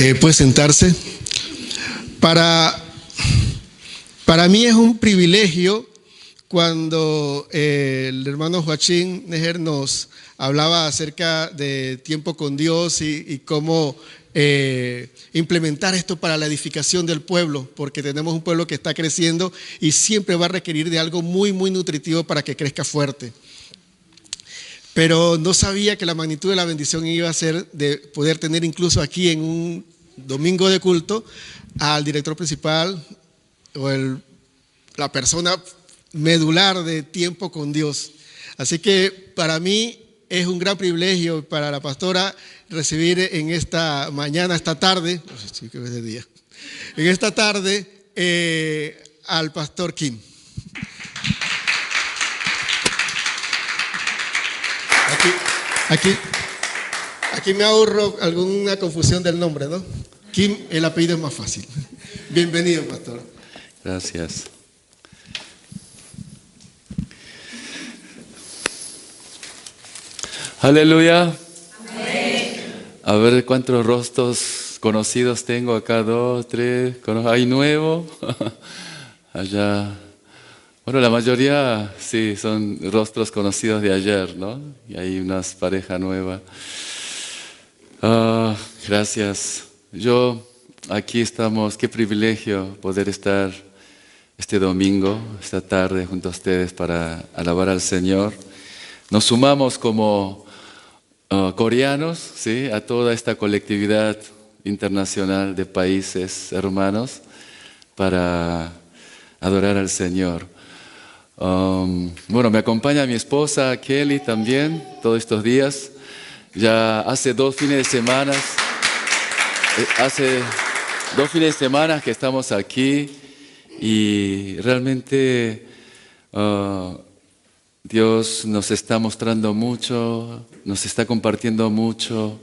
Puede sentarse. Para mí es un privilegio cuando el hermano Joachim Neher nos hablaba acerca de tiempo con Dios y cómo implementar esto para la edificación del pueblo, porque tenemos un pueblo que está creciendo y siempre va a requerir de algo muy, muy nutritivo para que crezca fuerte. Pero no sabía que la magnitud de la bendición iba a ser de poder tener incluso aquí en un domingo de culto al director principal o la persona medular de tiempo con Dios. Así que para mí es un gran privilegio, para la pastora, recibir en esta mañana, esta tarde, en esta tarde al pastor Kim. Aquí me ahorro alguna confusión del nombre, ¿no? Kim, el apellido es más fácil. Bienvenido, pastor. Gracias. Aleluya. Amén. A ver cuántos rostros conocidos tengo acá, 2, 3. ¿Hay nuevo? Allá. Bueno, la mayoría sí son rostros conocidos de ayer, ¿no? Y hay unas parejas nuevas. Gracias. Aquí estamos, qué privilegio poder estar este domingo, esta tarde junto a ustedes para alabar al Señor. Nos sumamos como coreanos, ¿sí?, a toda esta colectividad internacional de países hermanos para adorar al Señor. Bueno, me acompaña mi esposa Kelly también todos estos días. Ya hace 2 fines de semana que estamos aquí y realmente Dios nos está mostrando mucho, nos está compartiendo mucho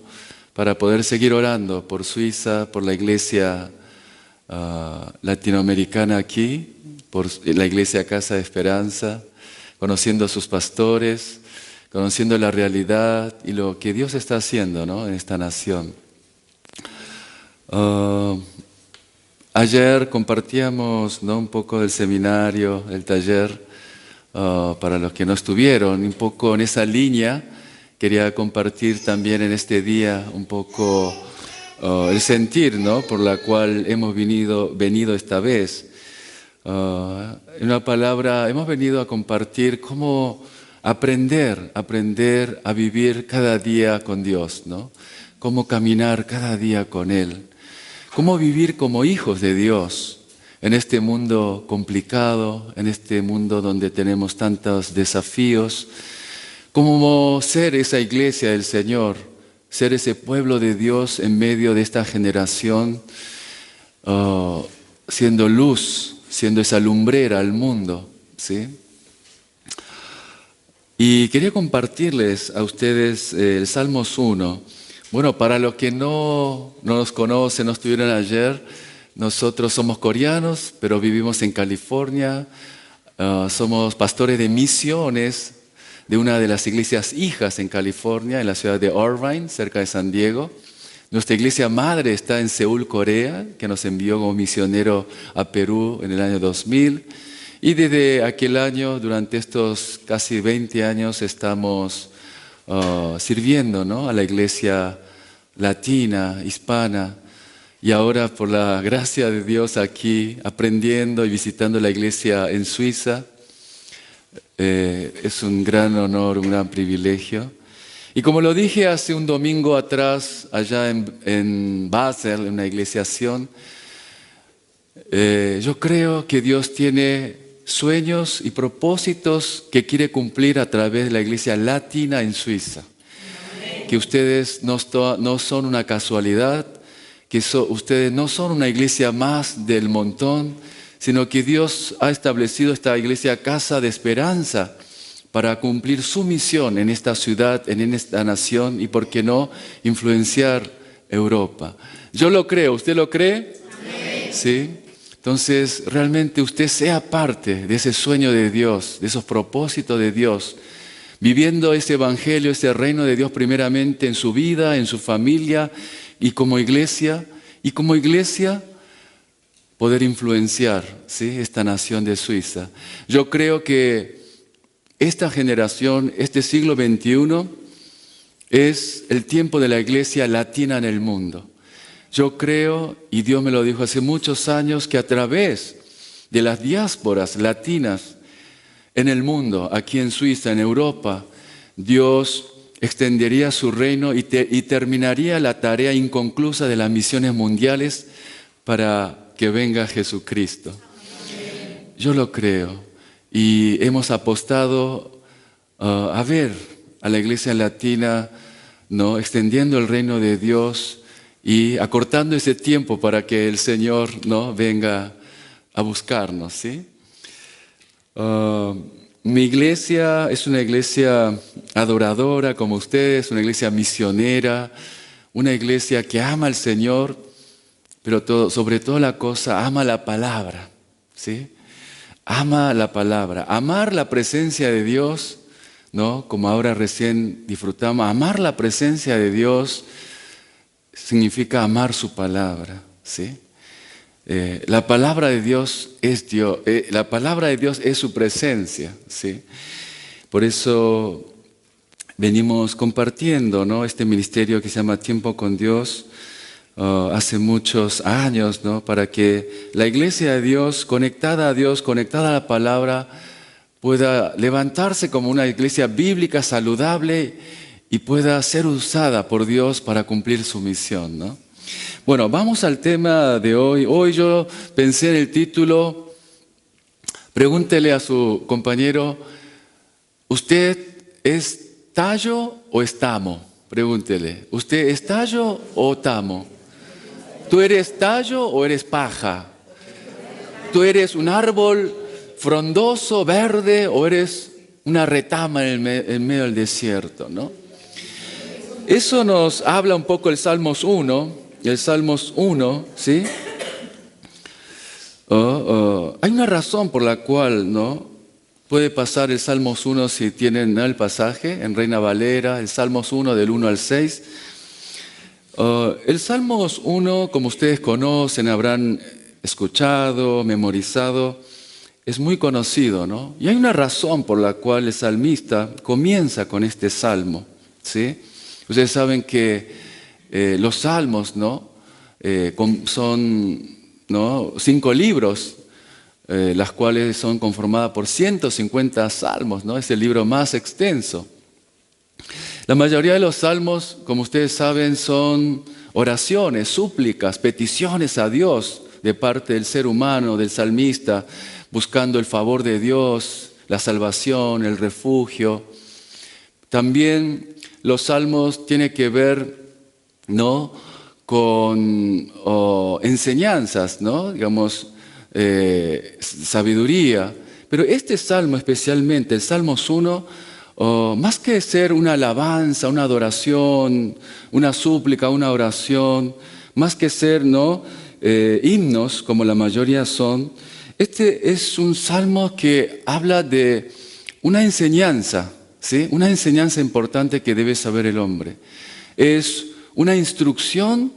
para poder seguir orando por Suiza, por la iglesia latinoamericana aquí, por la iglesia Casa de Esperanza, conociendo a sus pastores, conociendo la realidad y lo que Dios está haciendo, ¿no?, en esta nación. Ayer compartíamos, ¿no?, un poco del seminario, el taller, para los que no estuvieron, un poco en esa línea. Quería compartir también en este día un poco el sentir, ¿no?, por la cual hemos venido esta vez. En una palabra, hemos venido a compartir cómo aprender a vivir cada día con Dios, ¿no? Cómo caminar cada día con Él. Cómo vivir como hijos de Dios en este mundo complicado, en este mundo donde tenemos tantos desafíos. Cómo ser esa iglesia del Señor, ser ese pueblo de Dios en medio de esta generación, siendo luz, siendo esa lumbrera al mundo, ¿sí? Y quería compartirles a ustedes el Salmos 1. Bueno, para los que no nos conocen, no estuvieron ayer, nosotros somos coreanos, pero vivimos en California. Somos pastores de misiones de una de las iglesias hijas en California, en la ciudad de Irvine, cerca de San Diego. Nuestra iglesia madre está en Seúl, Corea, que nos envió como misionero a Perú en el año 2000. Y desde aquel año, durante estos casi 20 años, estamos sirviendo, ¿no?, a la iglesia latina, hispana. Y ahora, por la gracia de Dios, aquí aprendiendo y visitando la iglesia en Suiza. Es un gran honor, un gran privilegio. Y como lo dije hace un domingo atrás, allá en Basel, en una iglesiación, yo creo que Dios tiene sueños y propósitos que quiere cumplir a través de la iglesia latina en Suiza. Que ustedes no son una casualidad, que ustedes no son una iglesia más del montón, sino que Dios ha establecido esta iglesia Casa de Esperanza para cumplir su misión en esta ciudad, en esta nación y, ¿por qué no?, influenciar Europa. Yo lo creo, ¿usted lo cree? Amén. ¿Sí? Entonces, realmente usted sea parte de ese sueño de Dios, de esos propósitos de Dios, viviendo ese evangelio, ese reino de Dios primeramente en su vida, en su familia y como iglesia, y como iglesia poder influenciar, ¿sí?, esta nación de Suiza. Yo creo que esta generación, este siglo XXI, es el tiempo de la iglesia latina en el mundo. Yo creo, y Dios me lo dijo hace muchos años, que a través de las diásporas latinas en el mundo, aquí en Suiza, en Europa, Dios extendería su reino y terminaría la tarea inconclusa de las misiones mundiales para que venga Jesucristo. Yo lo creo. Y hemos apostado a ver a la iglesia latina, ¿no?, extendiendo el reino de Dios y acortando ese tiempo para que el Señor, ¿no?, venga a buscarnos, ¿sí? Mi iglesia es una iglesia adoradora como ustedes, una iglesia misionera, una iglesia que ama al Señor, pero sobre toda la cosa ama la palabra, ¿sí? Ama la palabra. Amar la presencia de Dios, ¿no?, como ahora recién disfrutamos, amar la presencia de Dios significa amar su palabra, ¿sí? La palabra de Dios es Dios, la palabra de Dios es su presencia, ¿sí? Por eso venimos compartiendo, ¿no?, este ministerio que se llama Tiempo con Dios hace muchos años, ¿no?, para que la iglesia de Dios, conectada a Dios, conectada a la palabra, pueda levantarse como una iglesia bíblica saludable y pueda ser usada por Dios para cumplir su misión, ¿no? Bueno, vamos al tema de hoy. Hoy yo pensé en el título, pregúntele a su compañero, ¿usted es tallo o es tamo? Pregúntele, ¿usted es tallo o tamo? ¿Tú eres tallo o eres paja? ¿Tú eres un árbol frondoso, verde, o eres una retama en medio del desierto, ¿no? Eso nos habla un poco el Salmos 1. El Salmos 1, ¿sí? Hay una razón por la cual, ¿no?, puede pasar el Salmos 1 si tienen, ¿no?, el pasaje en Reina Valera, el Salmos 1 del 1 al 6. El Salmos 1, como ustedes conocen, habrán escuchado, memorizado, es muy conocido, ¿no? Y hay una razón por la cual el salmista comienza con este salmo, ¿sí? Ustedes saben que los salmos, ¿no?, son, ¿no?, 5 libros, las cuales son conformadas por 150 salmos, ¿no? Es el libro más extenso. La mayoría de los salmos, como ustedes saben, son oraciones, súplicas, peticiones a Dios de parte del ser humano, del salmista, buscando el favor de Dios, la salvación, el refugio. También los salmos tienen que ver, ¿no?, con enseñanzas, ¿no?, digamos, sabiduría. Pero este salmo especialmente, el Salmos 1, más que ser una alabanza, una adoración, una súplica, una oración, más que ser, ¿no?, himnos, como la mayoría son, este es un salmo que habla de una enseñanza, ¿sí?, una enseñanza importante que debe saber el hombre. Es una instrucción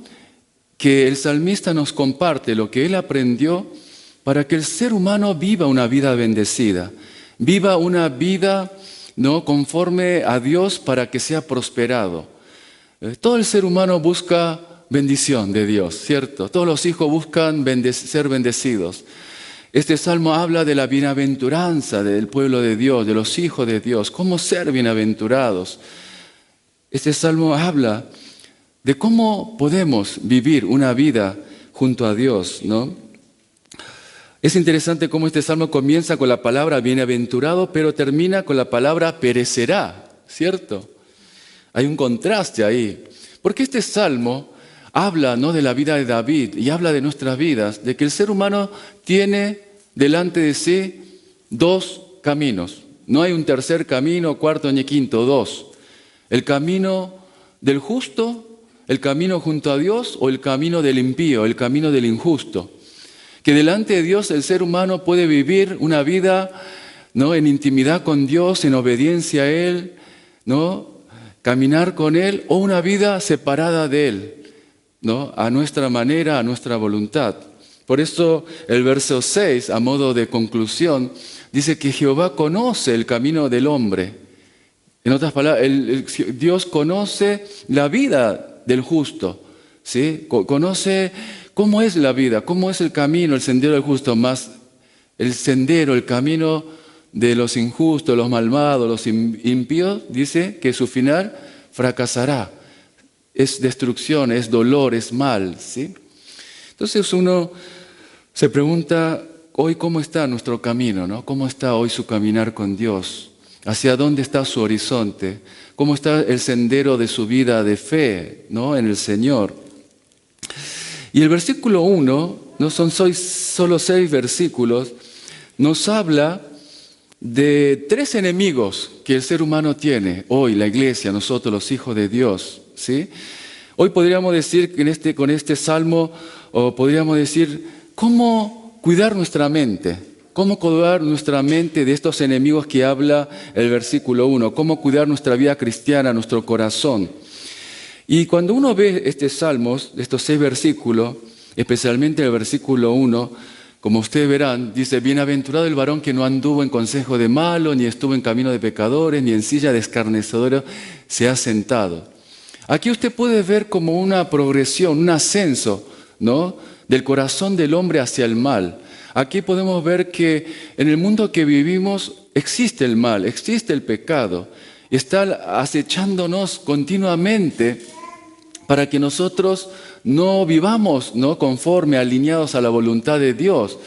que el salmista nos comparte, lo que él aprendió para que el ser humano viva una vida bendecida, viva una vida, ¿no?, conforme a Dios para que sea prosperado. Todo el ser humano busca bendición de Dios, ¿cierto? Todos los hijos buscan ser bendecidos. Este salmo habla de la bienaventuranza del pueblo de Dios, de los hijos de Dios, cómo ser bienaventurados. Este salmo habla de cómo podemos vivir una vida junto a Dios, ¿no? Es interesante cómo este salmo comienza con la palabra bienaventurado, pero termina con la palabra perecerá, ¿cierto? Hay un contraste ahí. Porque este salmo habla, ¿no?, de la vida de David y habla de nuestras vidas, de que el ser humano tiene delante de sí 2 caminos. No hay un tercer camino, cuarto ni quinto, 2. El camino del justo, el camino junto a Dios, o el camino del impío, el camino del injusto. Que delante de Dios el ser humano puede vivir una vida, ¿no?, en intimidad con Dios, en obediencia a Él, ¿no?, caminar con Él, o una vida separada de Él, ¿no? A nuestra manera, a nuestra voluntad. Por eso el verso 6, a modo de conclusión, dice que Jehová conoce el camino del hombre. En otras palabras, Dios conoce la vida del justo, ¿sí? Conoce cómo es la vida, cómo es el camino, el sendero del justo, más el sendero, el camino de los injustos, los malvados, los impíos, dice que su final fracasará. Es destrucción, es dolor, es mal, ¿sí? Entonces uno se pregunta, hoy cómo está nuestro camino, ¿no? ¿Cómo está hoy su caminar con Dios? ¿Hacia dónde está su horizonte? ¿Cómo está el sendero de su vida de fe, ¿no? En el Señor? Y el versículo 1, no son solo 6 versículos, nos habla de 3 enemigos que el ser humano tiene hoy, la iglesia, nosotros los hijos de Dios, ¿sí? Hoy podríamos decir que con este salmo, o podríamos decir, ¿cómo cuidar nuestra mente? ¿Cómo cuidar nuestra mente de estos enemigos que habla el versículo 1? ¿Cómo cuidar nuestra vida cristiana, nuestro corazón? Y cuando uno ve estos salmos, estos 6 versículos, especialmente el versículo 1, como ustedes verán, dice, bienaventurado el varón que no anduvo en consejo de malo, ni estuvo en camino de pecadores, ni en silla de escarnecedores se ha sentado. Aquí usted puede ver como una progresión, un ascenso, ¿no? Del corazón del hombre hacia el mal. Aquí podemos ver que en el mundo que vivimos existe el mal, existe el pecado. Está acechándonos continuamente para que nosotros no vivamos, ¿no? Conforme, alineados a la voluntad de Dios.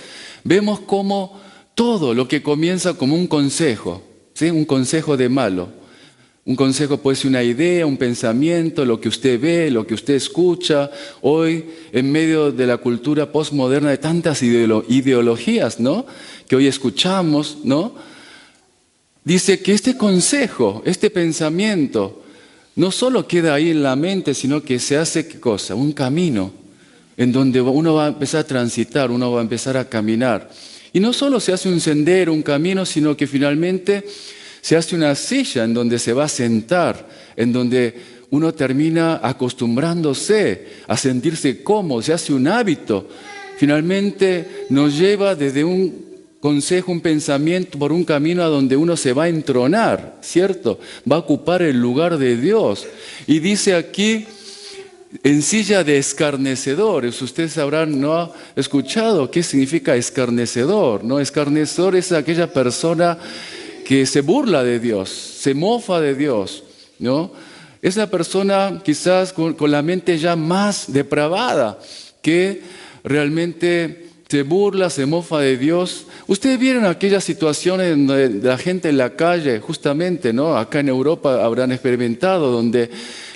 Vemos cómo todo lo que comienza como un consejo, ¿sí? Un consejo de malo. Un consejo puede ser una idea, un pensamiento, lo que usted ve, lo que usted escucha. Hoy, en medio de la cultura postmoderna de tantas ideologías, ¿no? Que hoy escuchamos, ¿no? Dice que este consejo, este pensamiento, no solo queda ahí en la mente, sino que se hace, ¿qué cosa? Un camino en donde uno va a empezar a transitar, uno va a empezar a caminar. Y no solo se hace un sendero, un camino, sino que finalmente se hace una silla en donde se va a sentar, en donde uno termina acostumbrándose a sentirse cómodo, se hace un hábito. Finalmente nos lleva desde un consejo, un pensamiento, por un camino a donde uno se va a entronar, ¿cierto? Va a ocupar el lugar de Dios. Y dice aquí, en silla de escarnecedores. Ustedes habrán no escuchado qué significa escarnecedor, ¿no? Escarnecedor es aquella persona que se burla de Dios, se mofa de Dios, ¿no? Es la persona quizás con la mente ya más depravada, que realmente se burla, se mofa de Dios. Ustedes vieron aquellas situaciones donde la gente en la calle, justamente, ¿no? Acá en Europa habrán experimentado, donde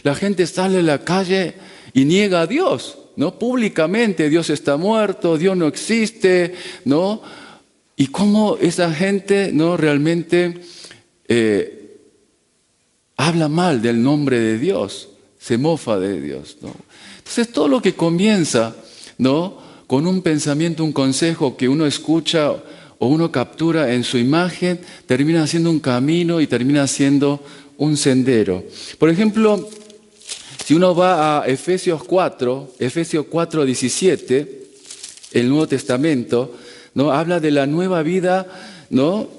la gente sale a la calle y niega a Dios, ¿no? Públicamente, Dios está muerto, Dios no existe, ¿no? Y cómo esa gente, ¿no? Realmente habla mal del nombre de Dios, se mofa de Dios, ¿no? Entonces todo lo que comienza, ¿no? Con un pensamiento, un consejo que uno escucha o uno captura en su imagen, termina siendo un camino y termina siendo un sendero. Por ejemplo, si uno va a Efesios 4:17, el Nuevo Testamento, ¿no? Habla de la nueva vida, ¿no?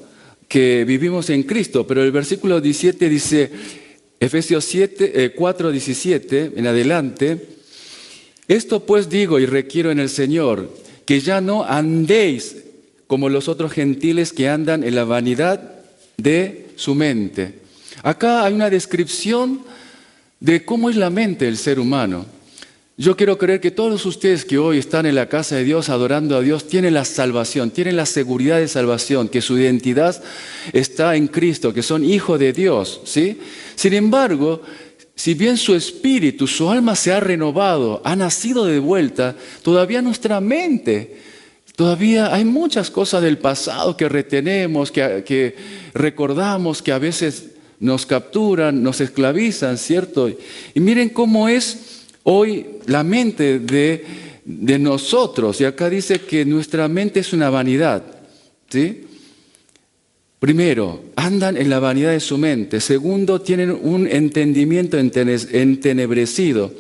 Que vivimos en Cristo, pero el versículo 17 dice, Efesios 4:17 en adelante, esto pues digo y requiero en el Señor, que ya no andéis como los otros gentiles que andan en la vanidad de su mente. Acá hay una descripción de cómo es la mente del ser humano. Yo quiero creer que todos ustedes que hoy están en la casa de Dios adorando a Dios tienen la salvación, tienen la seguridad de salvación, que su identidad está en Cristo, que son hijos de Dios, ¿sí? Sin embargo, si bien su espíritu, su alma se ha renovado, ha nacido de vuelta, todavía nuestra mente, todavía hay muchas cosas del pasado que retenemos, que recordamos, que a veces nos capturan, nos esclavizan, ¿cierto? Y miren cómo es hoy la mente de nosotros, y acá dice que nuestra mente es una vanidad, ¿sí? Primero, andan en la vanidad de su mente. Segundo, tienen un entendimiento entenebrecido.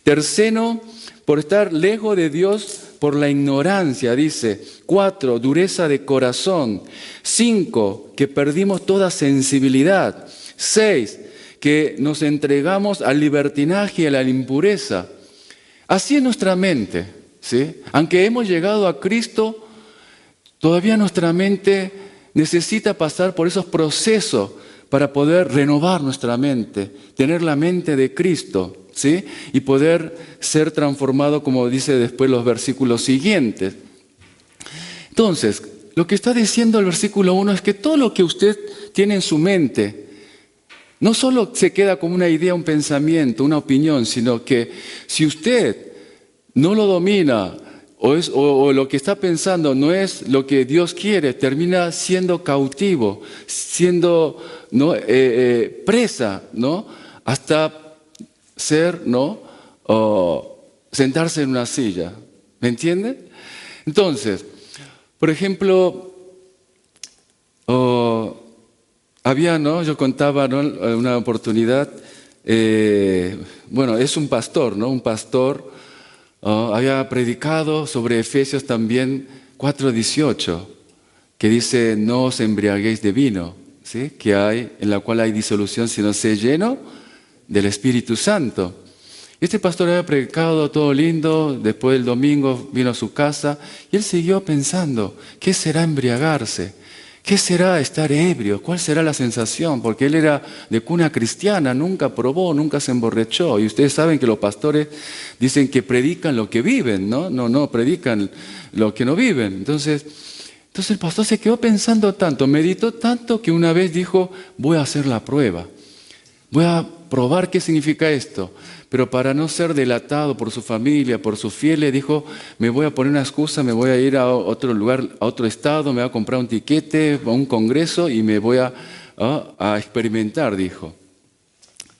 Tercero, por estar lejos de Dios por la ignorancia, dice. 4, dureza de corazón. 5, que perdimos toda sensibilidad. 6, que nos entregamos al libertinaje y a la impureza. Así es nuestra mente, ¿sí? Aunque hemos llegado a Cristo, todavía nuestra mente necesita pasar por esos procesos para poder renovar nuestra mente, tener la mente de Cristo, ¿sí? Y poder ser transformado, como dice después los versículos siguientes. Entonces, lo que está diciendo el versículo 1 es que todo lo que usted tiene en su mente no solo se queda como una idea, un pensamiento, una opinión, sino que si usted no lo domina o lo que está pensando no es lo que Dios quiere, termina siendo cautivo, siendo, ¿no? Presa, ¿no? Hasta ser, ¿no? Sentarse en una silla. ¿Me entiende? Entonces, por ejemplo, había, ¿no? Yo contaba, ¿no? Una oportunidad, bueno, es un pastor, ¿no? Un pastor había predicado sobre Efesios también 4:18, que dice, no os embriaguéis de vino, ¿sí? Que hay, en la cual hay disolución, sino sé lleno del Espíritu Santo. Este pastor había predicado todo lindo, después del domingo vino a su casa y él siguió pensando, ¿qué será embriagarse? ¿Qué será estar ebrio? ¿Cuál será la sensación? Porque él era de cuna cristiana, nunca probó, nunca se emborrachó. Y ustedes saben que los pastores dicen que predican lo que viven, ¿no? No predican lo que no viven. Entonces el pastor se quedó pensando tanto, meditó tanto que una vez dijo, voy a hacer la prueba. Voy a probar qué significa esto. Pero para no ser delatado por su familia, por sus fieles, dijo, me voy a poner una excusa, me voy a ir a otro lugar, a otro estado, me voy a comprar un tiquete, a un congreso y me voy a experimentar, dijo.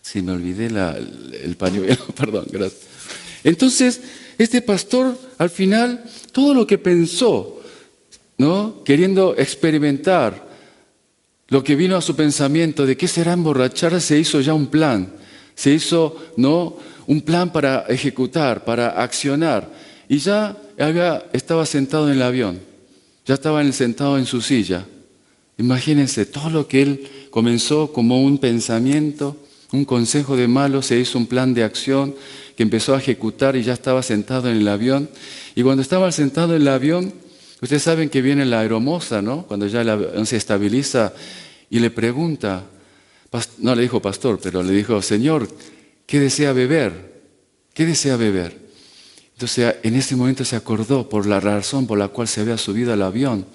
Sí, me olvidé el pañuelo, perdón, gracias. Entonces, este pastor, al final, todo lo que pensó, ¿no? Queriendo experimentar lo que vino a su pensamiento de qué será emborrachar, se hizo ya un plan. Se hizo, ¿no? Un plan para ejecutar, para accionar. Y ya estaba sentado en el avión. Ya estaba sentado en su silla. Imagínense, todo lo que él comenzó como un pensamiento, un consejo de malo, se hizo un plan de acción que empezó a ejecutar y ya estaba sentado en el avión. Y cuando estaba sentado en el avión, ustedes saben que viene la aeromoza, ¿no? Cuando ya el avión se estabiliza y le pregunta, no le dijo pastor, pero le dijo, Señor, ¿qué desea beber? ¿Qué desea beber? Entonces en ese momento se acordó por la razón por la cual se había subido al avión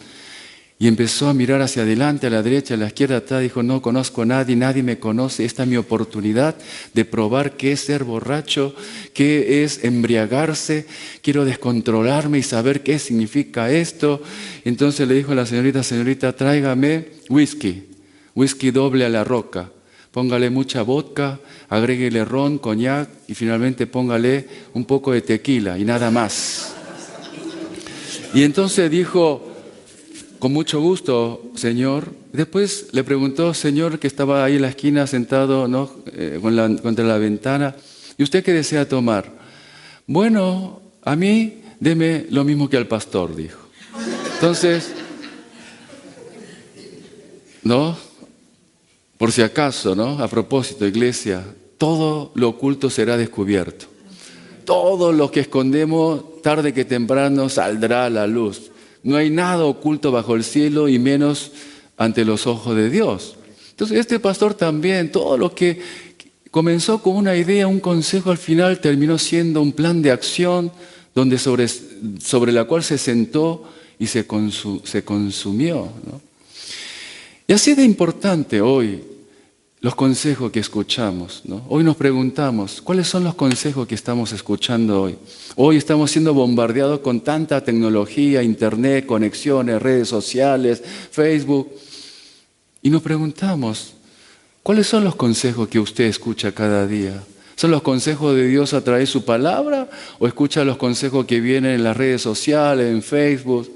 y empezó a mirar hacia adelante, a la derecha, a la izquierda, atrás, dijo, no conozco a nadie, nadie me conoce, esta es mi oportunidad de probar qué es ser borracho, qué es embriagarse, quiero descontrolarme y saber qué significa esto. Entonces le dijo a la señorita, tráigame whisky doble a la roca, póngale mucha vodka, agréguele ron, coñac y finalmente póngale un poco de tequila y nada más. Y entonces dijo, con mucho gusto, señor. Después le preguntó, señor, que estaba ahí en la esquina sentado, ¿no? Contra la ventana, ¿y usted qué desea tomar? Bueno, a mí deme lo mismo que al pastor, dijo. Entonces, ¿no? Por si acaso, ¿no? A propósito, iglesia, todo lo oculto será descubierto. Todo lo que escondemos, tarde que temprano, saldrá a la luz. No hay nada oculto bajo el cielo y menos ante los ojos de Dios. Entonces, este pastor también, todo lo que comenzó con una idea, un consejo, al final terminó siendo un plan de acción donde sobre la cual se sentó y se consumió, ¿no? Y así de importante hoy los consejos que escuchamos, ¿no? Hoy nos preguntamos, ¿cuáles son los consejos que estamos escuchando hoy? Hoy estamos siendo bombardeados con tanta tecnología, internet, conexiones, redes sociales, Facebook. Y nos preguntamos, ¿cuáles son los consejos que usted escucha cada día? ¿Son los consejos de Dios a través de su palabra? ¿O escucha los consejos que vienen en las redes sociales, en Facebook?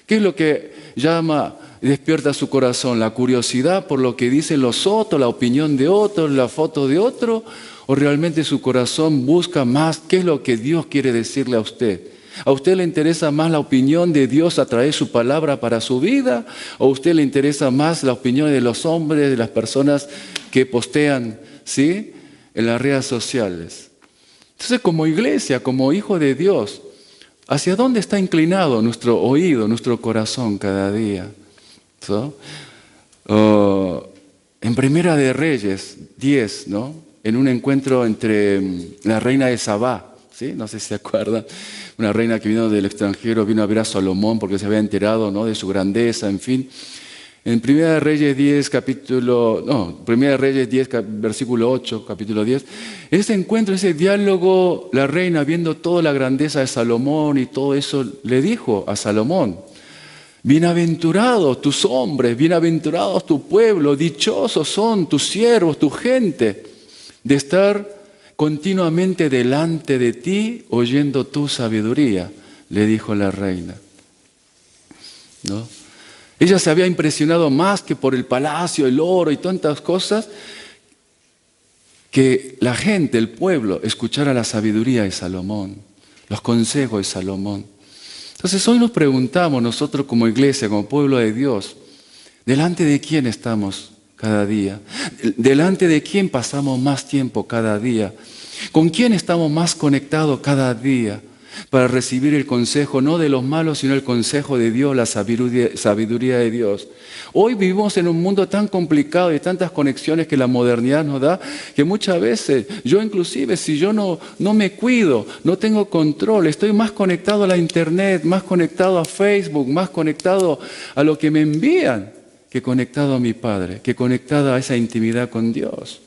¿Qué es lo que llama despierta su corazón? ¿La curiosidad por lo que dicen los otros, la opinión de otros, la foto de otro? ¿O realmente su corazón busca más qué es lo que Dios quiere decirle a usted? ¿A usted le interesa más la opinión de Dios a través de su palabra para su vida? ¿O a usted le interesa más la opinión de los hombres, de las personas que postean, ¿sí?, en las redes sociales? Entonces, como iglesia, como hijo de Dios, ¿hacia dónde está inclinado nuestro oído, nuestro corazón cada día? ¿So? En Primera de Reyes 10, ¿no?, en un encuentro entre la reina de Sabá, ¿sí?, no sé si se acuerdan, una reina que vino del extranjero, vino a ver a Salomón porque se había enterado, ¿no?, de su grandeza, en fin. En Primera de Reyes 10, versículo 8, capítulo 10, ese encuentro, ese diálogo, la reina, viendo toda la grandeza de Salomón y todo eso, le dijo a Salomón: bienaventurados tus hombres, bienaventurados tu pueblo, dichosos son tus siervos, tu gente, de estar continuamente delante de ti, oyendo tu sabiduría, le dijo la reina, ¿no? Ella se había impresionado más que por el palacio, el oro y tantas cosas, que la gente, el pueblo, escuchara la sabiduría de Salomón, los consejos de Salomón. Entonces hoy nos preguntamos nosotros como iglesia, como pueblo de Dios, ¿delante de quién estamos cada día? ¿Delante de quién pasamos más tiempo cada día? ¿Con quién estamos más conectados cada día para recibir el consejo, no de los malos, sino el consejo de Dios, la sabiduría de Dios? Hoy vivimos en un mundo tan complicado y tantas conexiones que la modernidad nos da, que muchas veces, yo inclusive, si yo no me cuido, no tengo control, estoy más conectado a la internet, más conectado a Facebook, más conectado a lo que me envían, que conectado a mi Padre, que conectado a esa intimidad con Dios.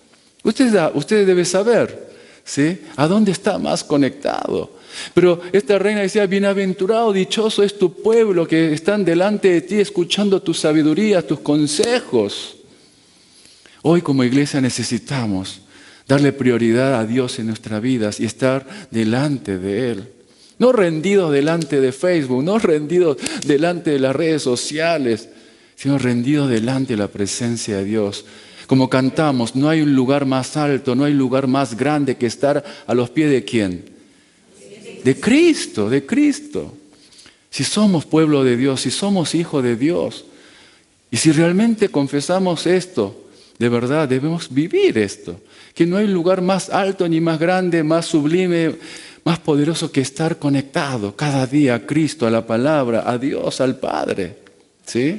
Usted debe saber, ¿sí?, ¿a dónde está más conectado? Pero esta reina decía: bienaventurado, dichoso es tu pueblo que están delante de ti escuchando tu sabiduría, tus consejos. Hoy como iglesia necesitamos darle prioridad a Dios en nuestras vidas y estar delante de Él. No rendidos delante de Facebook, no rendidos delante de las redes sociales, sino rendidos delante de la presencia de Dios. Como cantamos, no hay un lugar más alto, no hay lugar más grande que estar a los pies ¿de quién? De Cristo, de Cristo. Si somos pueblo de Dios, si somos hijos de Dios, y si realmente confesamos esto, de verdad debemos vivir esto. Que no hay lugar más alto ni más grande, más sublime, más poderoso que estar conectado cada día a Cristo, a la palabra, a Dios, al Padre. ¿Sí?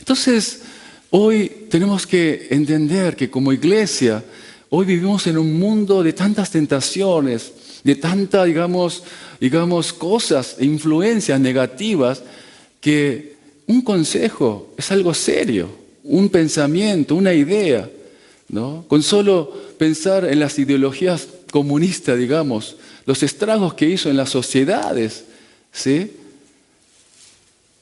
Entonces, hoy tenemos que entender que como iglesia, hoy vivimos en un mundo de tantas tentaciones, de tantas, digamos, cosas, influencias negativas, que un consejo es algo serio, un pensamiento, una idea, ¿no? Con solo pensar en las ideologías comunistas, digamos, los estragos que hizo en las sociedades, ¿sí?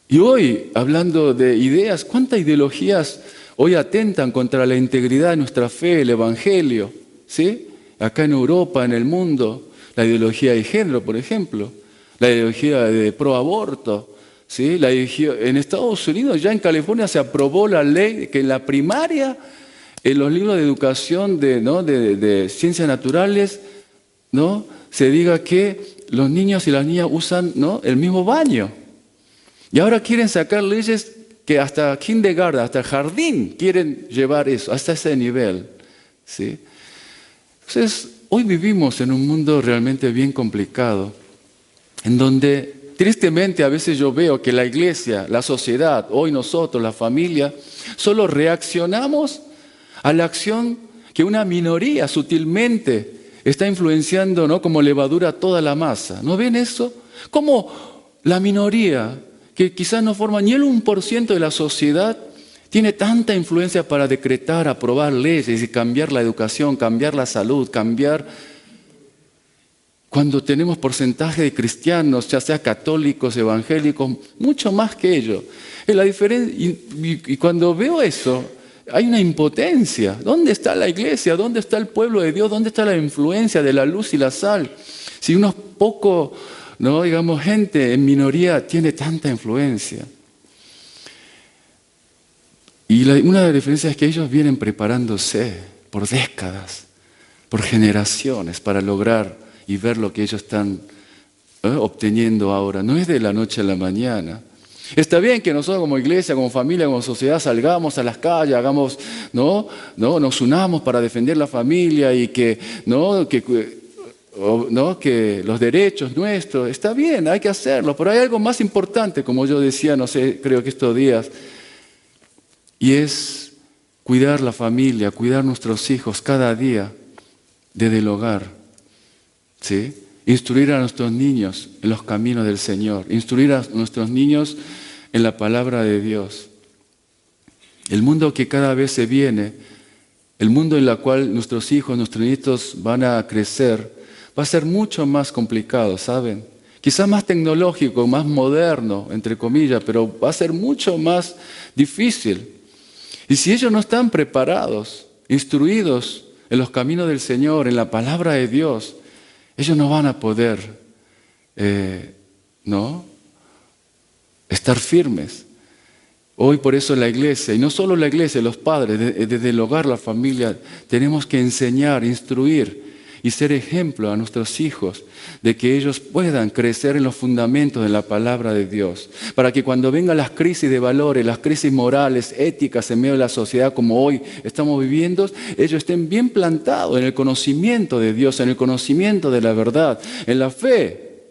Y hoy, hablando de ideas, ¿cuántas ideologías hoy atentan contra la integridad de nuestra fe, el Evangelio? ¿Sí? Acá en Europa, en el mundo, la ideología de género, por ejemplo, la ideología de pro-aborto, ¿sí? En Estados Unidos, ya en California, se aprobó la ley de que en la primaria, en los libros de educación de ciencias naturales, ¿no?, se diga que los niños y las niñas usan, ¿no?, el mismo baño. Y ahora quieren sacar leyes que hasta kindergarten, hasta el jardín, quieren llevar eso, hasta ese nivel, ¿sí? Entonces, hoy vivimos en un mundo realmente bien complicado, en donde tristemente a veces yo veo que la iglesia, la sociedad, hoy nosotros, la familia, solo reaccionamos a la acción que una minoría sutilmente está influenciando, ¿no?, como levadura toda la masa. ¿No ven eso? ¿Cómo la minoría, que quizás no forma ni el 1% de la sociedad, tiene tanta influencia para decretar, aprobar leyes y cambiar la educación, cambiar la salud, cambiar, cuando tenemos porcentaje de cristianos, ya sea católicos, evangélicos, mucho más que ellos? Es la diferencia, y cuando veo eso, hay una impotencia. ¿Dónde está la iglesia? ¿Dónde está el pueblo de Dios? ¿Dónde está la influencia de la luz y la sal? Si unos pocos, ¿no?, digamos, gente en minoría tiene tanta influencia. Y una de las diferencias es que ellos vienen preparándose por décadas, por generaciones, para lograr y ver lo que ellos están obteniendo ahora. No es de la noche a la mañana. Está bien que nosotros como iglesia, como familia, como sociedad salgamos a las calles, hagamos, nos unamos para defender la familia y que los derechos nuestros, está bien, hay que hacerlo, pero hay algo más importante, como yo decía, no sé, creo que estos días, y es cuidar la familia, cuidar nuestros hijos cada día desde el hogar, ¿sí? Instruir a nuestros niños en los caminos del Señor, instruir a nuestros niños en la palabra de Dios. El mundo que cada vez se viene, el mundo en el cual nuestros hijos, nuestros nietos van a crecer, va a ser mucho más complicado, ¿saben? Quizás más tecnológico, más moderno, entre comillas, pero va a ser mucho más difícil. Y si ellos no están preparados, instruidos en los caminos del Señor, en la palabra de Dios, ellos no van a poder, estar firmes. Hoy por eso la iglesia, y no solo la iglesia, los padres, desde el hogar, la familia, tenemos que enseñar, instruir y ser ejemplo a nuestros hijos de que ellos puedan crecer en los fundamentos de la palabra de Dios, para que cuando vengan las crisis de valores, las crisis morales, éticas en medio de la sociedad como hoy estamos viviendo, ellos estén bien plantados en el conocimiento de Dios, en el conocimiento de la verdad, en la fe.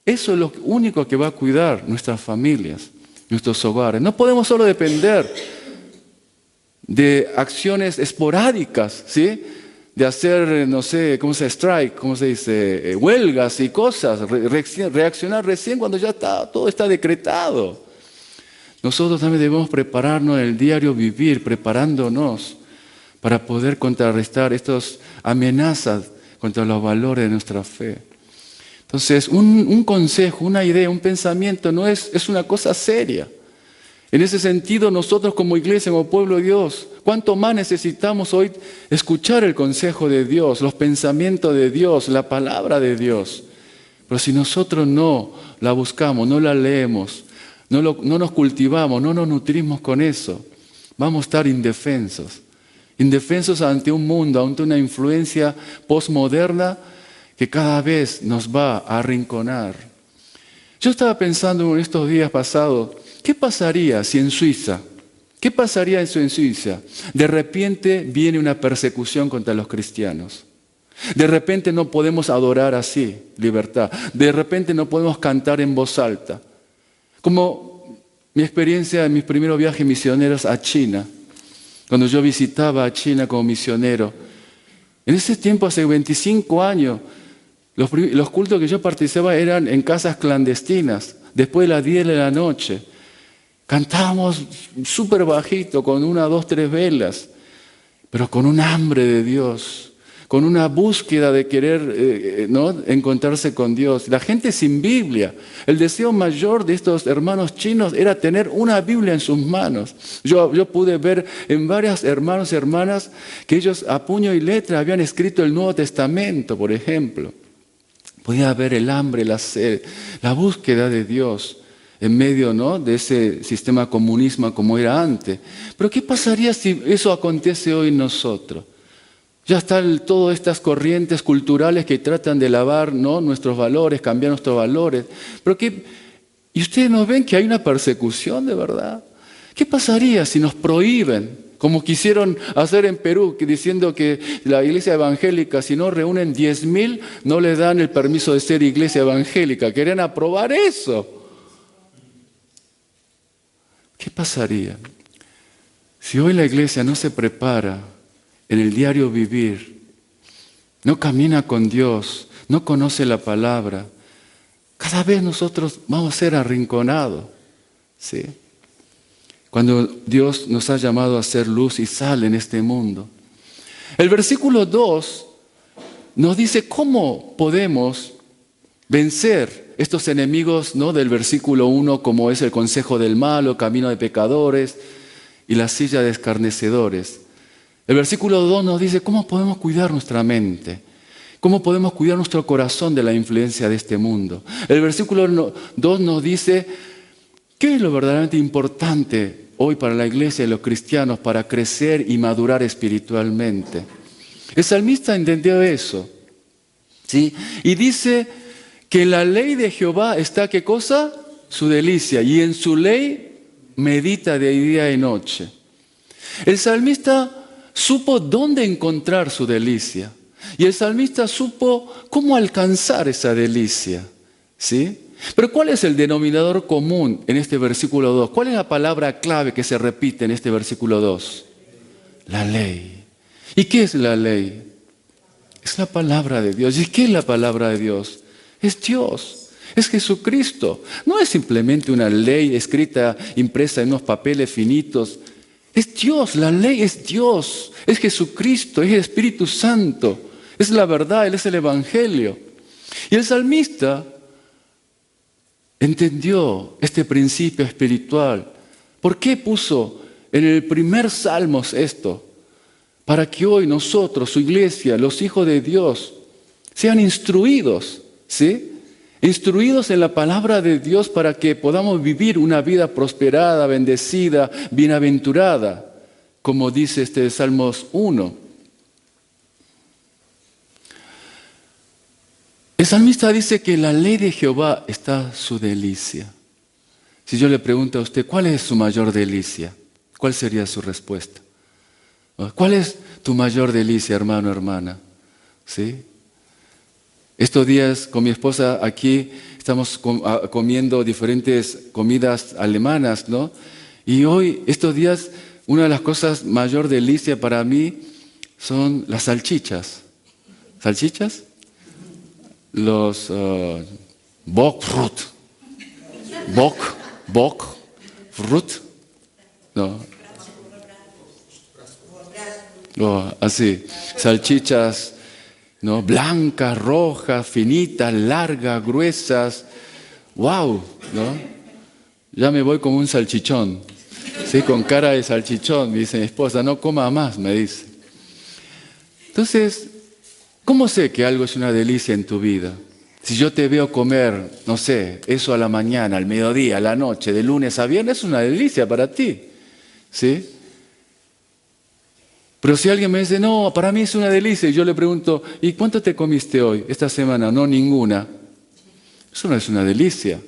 Eso es lo único que va a cuidar nuestras familias, nuestros hogares. No podemos solo depender de acciones esporádicas, ¿sí? De hacer, no sé, ¿cómo se strike? ¿Cómo se dice? Huelgas y cosas, reaccionar recién cuando ya todo está decretado. Nosotros también debemos prepararnos en el diario vivir, preparándonos para poder contrarrestar estas amenazas contra los valores de nuestra fe. Entonces, un consejo, una idea, un pensamiento es una cosa seria. En ese sentido, nosotros como iglesia, como pueblo de Dios, ¿cuánto más necesitamos hoy escuchar el consejo de Dios, los pensamientos de Dios, la palabra de Dios? Pero si nosotros no la buscamos, no la leemos, no nos cultivamos, no nos nutrimos con eso, vamos a estar indefensos. Indefensos ante un mundo, ante una influencia postmoderna que cada vez nos va a arrinconar. Yo estaba pensando en estos días pasados, ¿qué pasaría si en Suiza, de repente viene una persecución contra los cristianos? De repente no podemos adorar así, libertad. De repente no podemos cantar en voz alta. Como mi experiencia en mis primeros viajes misioneros a China, cuando yo visitaba a China como misionero. En ese tiempo, hace 25 años, los cultos que yo participaba eran en casas clandestinas, después de las 10 de la noche. Cantábamos súper bajito, con 1, 2, 3 velas, pero con un hambre de Dios, con una búsqueda de querer encontrarse con Dios. La gente sin Biblia. El deseo mayor de estos hermanos chinos era tener una Biblia en sus manos. Yo pude ver en varios hermanos y hermanas que ellos a puño y letra habían escrito el Nuevo Testamento, por ejemplo. Podía ver el hambre, la sed, la búsqueda de Dios en medio de ese sistema comunismo como era antes. Pero ¿qué pasaría si eso acontece hoy en nosotros? Ya están todas estas corrientes culturales que tratan de lavar nuestros valores, cambiar nuestros valores. ¿Y ustedes no ven que hay una persecución de verdad? ¿Qué pasaría si nos prohíben? Como quisieron hacer en Perú, diciendo que la iglesia evangélica, si no reúnen 10.000, no les dan el permiso de ser iglesia evangélica. Querían aprobar eso. ¿Qué pasaría si hoy la iglesia no se prepara en el diario vivir, no camina con Dios, no conoce la palabra? Cada vez nosotros vamos a ser arrinconados, ¿sí? Cuando Dios nos ha llamado a ser luz y sal en este mundo. El versículo 2 nos dice cómo podemos vencer estos enemigos del versículo 1, como es el consejo del malo, camino de pecadores y la silla de escarnecedores. El versículo 2 nos dice cómo podemos cuidar nuestra mente, cómo podemos cuidar nuestro corazón de la influencia de este mundo. El versículo 2 nos dice qué es lo verdaderamente importante hoy para la iglesia y los cristianos para crecer y madurar espiritualmente. El salmista entendió eso, ¿sí? Y dice que en la ley de Jehová está, ¿qué cosa? Su delicia, y en su ley medita de día y noche. El salmista supo dónde encontrar su delicia, y el salmista supo cómo alcanzar esa delicia, ¿sí? Pero ¿cuál es el denominador común en este versículo 2? ¿Cuál es la palabra clave que se repite en este versículo 2? La ley. ¿Y qué es la ley? Es la palabra de Dios. ¿Y qué es la palabra de Dios? Es Dios, es Jesucristo. No es simplemente una ley escrita, impresa en unos papeles finitos. Es Dios, la ley es Dios, es Jesucristo, es el Espíritu Santo, es la verdad, Él es el Evangelio. Y el salmista entendió este principio espiritual. ¿Por qué puso en el primer Salmos esto? Para que hoy nosotros, su iglesia, los hijos de Dios, sean instruidos, ¿sí? Instruidos en la palabra de Dios para que podamos vivir una vida prosperada, bendecida, bienaventurada, como dice este Salmos 1. El salmista dice que en la ley de Jehová está su delicia. Si yo le pregunto a usted, ¿cuál es su mayor delicia? ¿Cuál sería su respuesta? ¿Cuál es tu mayor delicia, hermano, hermana? ¿Sí? Estos días con mi esposa aquí estamos comiendo diferentes comidas alemanas, ¿no? Y hoy, estos días, una de las cosas mayor delicia para mí son las salchichas. ¿Salchichas? Los Bockbrot. Bockbrot. No. Así, salchichas, ¿no? Blancas, rojas, finitas, largas, gruesas. ¡Wow! ¿No? Ya me voy como un salchichón, ¿sí? Con cara de salchichón, me dice mi esposa, no coma más, me dice. Entonces, ¿cómo sé que algo es una delicia en tu vida? Si yo te veo comer, no sé, eso a la mañana, al mediodía, a la noche, de lunes a viernes, es una delicia para ti, ¿sí? Pero si alguien me dice, no, para mí es una delicia, y yo le pregunto, ¿y cuánto te comiste hoy, esta semana? No, ninguna. Eso no es una delicia.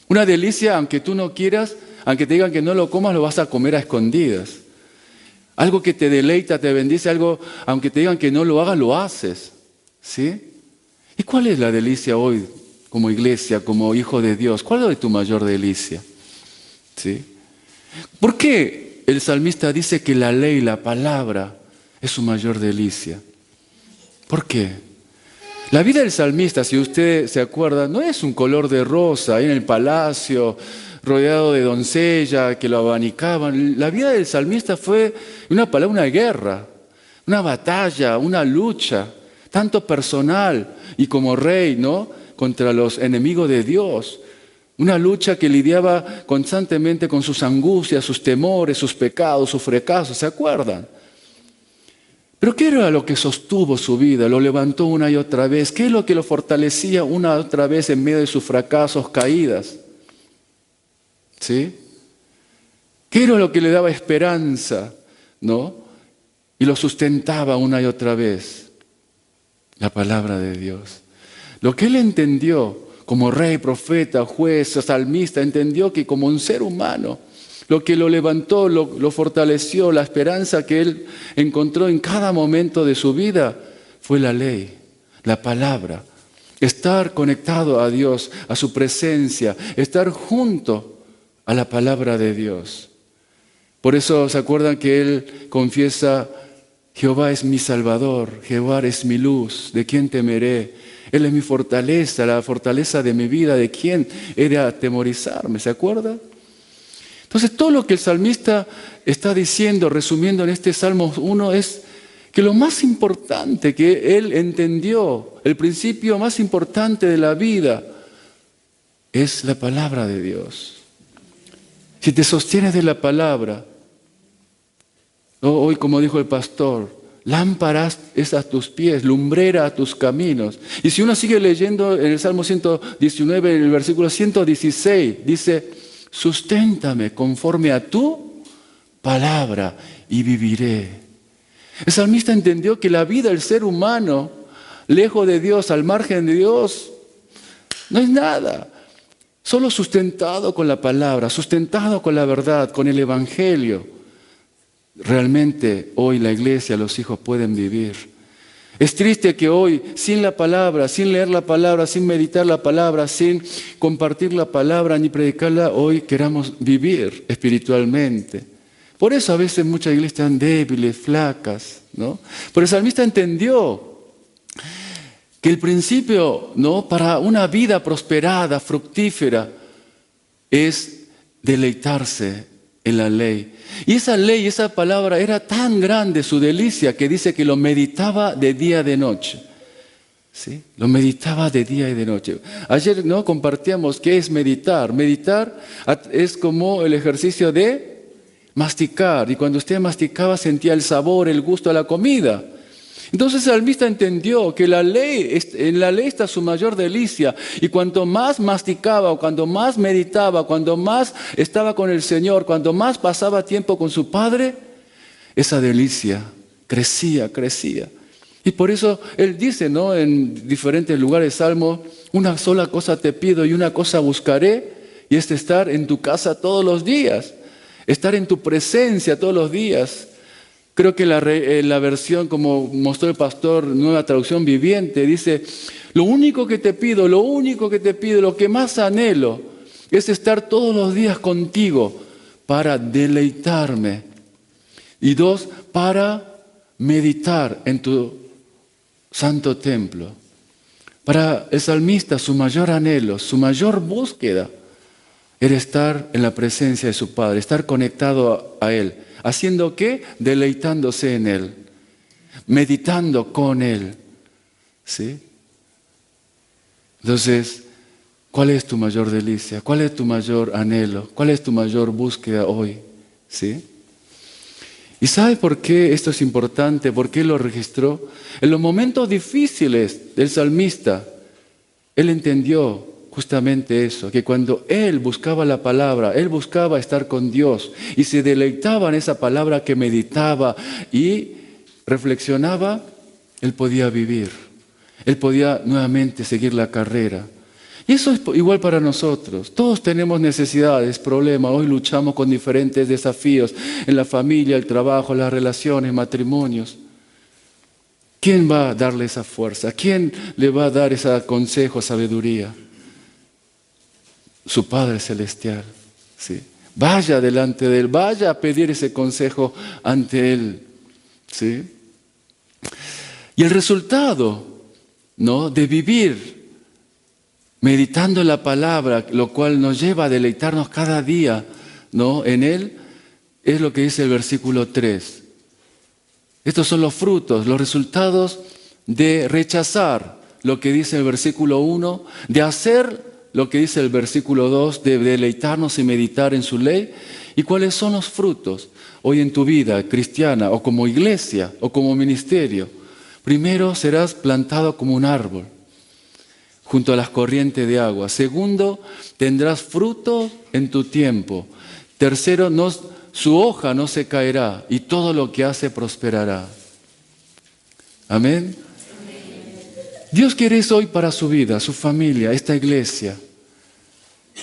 Una delicia, aunque tú no quieras, aunque te digan que no lo comas, lo vas a comer a escondidas. Algo que te deleita, te bendice, algo, aunque te digan que no lo hagas, lo haces. ¿Sí? ¿Y cuál es la delicia hoy como iglesia, como hijo de Dios? ¿Cuál es tu mayor delicia? ¿Sí? ¿Por qué el salmista dice que la ley, la palabra, es su mayor delicia? ¿Por qué? La vida del salmista, si usted se acuerda, no es un color de rosa ahí en el palacio, rodeado de doncellas que lo abanicaban. La vida del salmista fue una guerra, una batalla, una lucha, tanto personal y como rey, ¿no? Contra los enemigos de Dios. Una lucha que lidiaba constantemente con sus angustias, sus temores, sus pecados, sus fracasos, ¿se acuerdan? Pero ¿qué era lo que sostuvo su vida? Lo levantó una y otra vez. ¿Qué es lo que lo fortalecía una y otra vez en medio de sus fracasos, caídas? ¿Sí? ¿Qué era lo que le daba esperanza, ¿no? Y lo sustentaba una y otra vez? La palabra de Dios. Lo que él entendió como rey, profeta, juez, salmista, entendió que como un ser humano, lo que lo levantó, lo fortaleció, la esperanza que él encontró en cada momento de su vida fue la ley, la palabra. Estar conectado a Dios, a su presencia, estar junto a la palabra de Dios. Por eso se acuerdan que él confiesa, Jehová es mi Salvador, Jehová es mi luz, ¿de quién temeré? Él es mi fortaleza, la fortaleza de mi vida, ¿de quién he de atemorizarme? ¿Se acuerda? Entonces todo lo que el salmista está diciendo, resumiendo en este Salmo 1, es que lo más importante que él entendió, el principio más importante de la vida, es la palabra de Dios. Si te sostienes de la palabra, hoy como dijo el pastor, lámpara es a tus pies, lumbrera a tus caminos. Y si uno sigue leyendo en el Salmo 119, en el versículo 116, dice, susténtame conforme a tu palabra y viviré. El salmista entendió que la vida del ser humano, lejos de Dios, al margen de Dios, no es nada. Solo sustentado con la palabra, sustentado con la verdad, con el Evangelio. Realmente hoy la iglesia, los hijos pueden vivir. Es triste que hoy, sin la palabra, sin leer la palabra, sin meditar la palabra, sin compartir la palabra ni predicarla, hoy queramos vivir espiritualmente. Por eso a veces muchas iglesias están débiles, flacas, ¿no? Pero el salmista entendió que el principio, ¿no?, para una vida prosperada, fructífera, es deleitarse en la ley. Y esa ley, esa palabra era tan grande su delicia que dice que lo meditaba de día y de noche. ¿Sí? Lo meditaba de día y de noche. Ayer, ¿no?, compartíamos qué es meditar. Meditar es como el ejercicio de masticar. Y cuando usted masticaba sentía el sabor, el gusto de la comida. Entonces el salmista entendió que en la ley está su mayor delicia, y cuanto más masticaba, cuando más meditaba, cuando más estaba con el Señor, cuando más pasaba tiempo con su Padre, esa delicia crecía, crecía. Y por eso él dice, ¿no?, en diferentes lugares, Salmo, una sola cosa te pido y una cosa buscaré, y es estar en tu casa todos los días, estar en tu presencia todos los días. Creo que la versión, como mostró el pastor, Nueva Traducción Viviente, dice, lo único que te pido, lo que más anhelo, es estar todos los días contigo para deleitarme. Y 2, para meditar en tu santo templo. Para el salmista, su mayor anhelo, su mayor búsqueda, era estar en la presencia de su Padre, estar conectado a Él. ¿Haciendo qué? Deleitándose en Él, meditando con Él. ¿Sí? Entonces, ¿cuál es tu mayor delicia? ¿Cuál es tu mayor anhelo? ¿Cuál es tu mayor búsqueda hoy? ¿Sí? ¿Y sabe por qué esto es importante? ¿Por qué lo registró? En los momentos difíciles del salmista, él entendió justamente eso, que cuando él buscaba la palabra, él buscaba estar con Dios y se deleitaba en esa palabra que meditaba y reflexionaba, él podía vivir, él podía nuevamente seguir la carrera. Y eso es igual para nosotros. Todos tenemos necesidades, problemas. Hoy luchamos con diferentes desafíos en la familia, el trabajo, las relaciones, matrimonios. ¿Quién va a darle esa fuerza? ¿Quién le va a dar ese consejo, sabiduría? Su Padre Celestial. ¿Sí? Vaya delante de Él, vaya a pedir ese consejo ante Él. ¿Sí? Y el resultado, ¿no?, de vivir meditando en la palabra, lo cual nos lleva a deleitarnos cada día, ¿no?, en Él, es lo que dice el versículo 3. Estos son los frutos, los resultados de rechazar lo que dice el versículo 1, de hacer lo que dice el versículo 2, de deleitarnos y meditar en su ley. ¿Y cuáles son los frutos hoy en tu vida cristiana o como iglesia o como ministerio? Primero, serás plantado como un árbol junto a las corrientes de agua. Segundo, tendrás fruto en tu tiempo. Tercero, su hoja no se caerá y todo lo que hace prosperará. Amén. Dios quiere eso hoy para su vida, su familia, esta iglesia.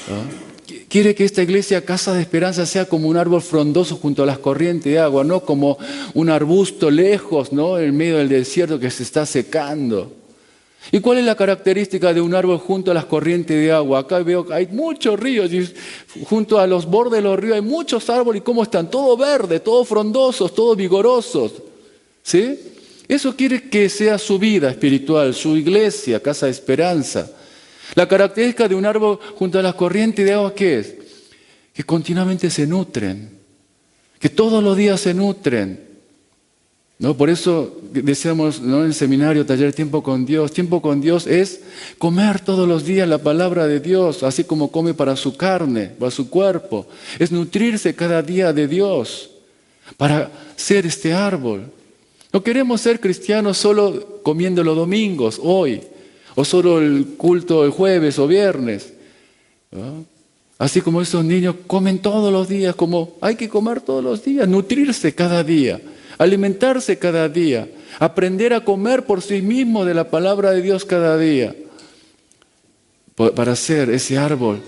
¿No? Quiere que esta iglesia, Casa de Esperanza, sea como un árbol frondoso junto a las corrientes de agua, no como un arbusto lejos, ¿no?, en medio del desierto que se está secando. ¿Y cuál es la característica de un árbol junto a las corrientes de agua? Acá veo que hay muchos ríos y junto a los bordes de los ríos hay muchos árboles. ¿Y cómo están? Todo verde, todos frondosos, todos vigorosos. ¿Sí? Eso quiere que sea su vida espiritual, su iglesia, Casa de Esperanza. La característica de un árbol junto a las corrientes de agua, ¿qué es? Que continuamente se nutren, que todos los días se nutren. ¿No? Por eso decíamos, ¿no?, en el seminario, taller Tiempo con Dios. Tiempo con Dios es comer todos los días la palabra de Dios, así como come para su carne, para su cuerpo. Es nutrirse cada día de Dios para ser este árbol. No queremos ser cristianos solo comiendo los domingos, hoy, o solo el culto el jueves o viernes, ¿no? Así como esos niños comen todos los días, como hay que comer todos los días, nutrirse cada día, alimentarse cada día, aprender a comer por sí mismo de la palabra de Dios cada día, para ser ese árbol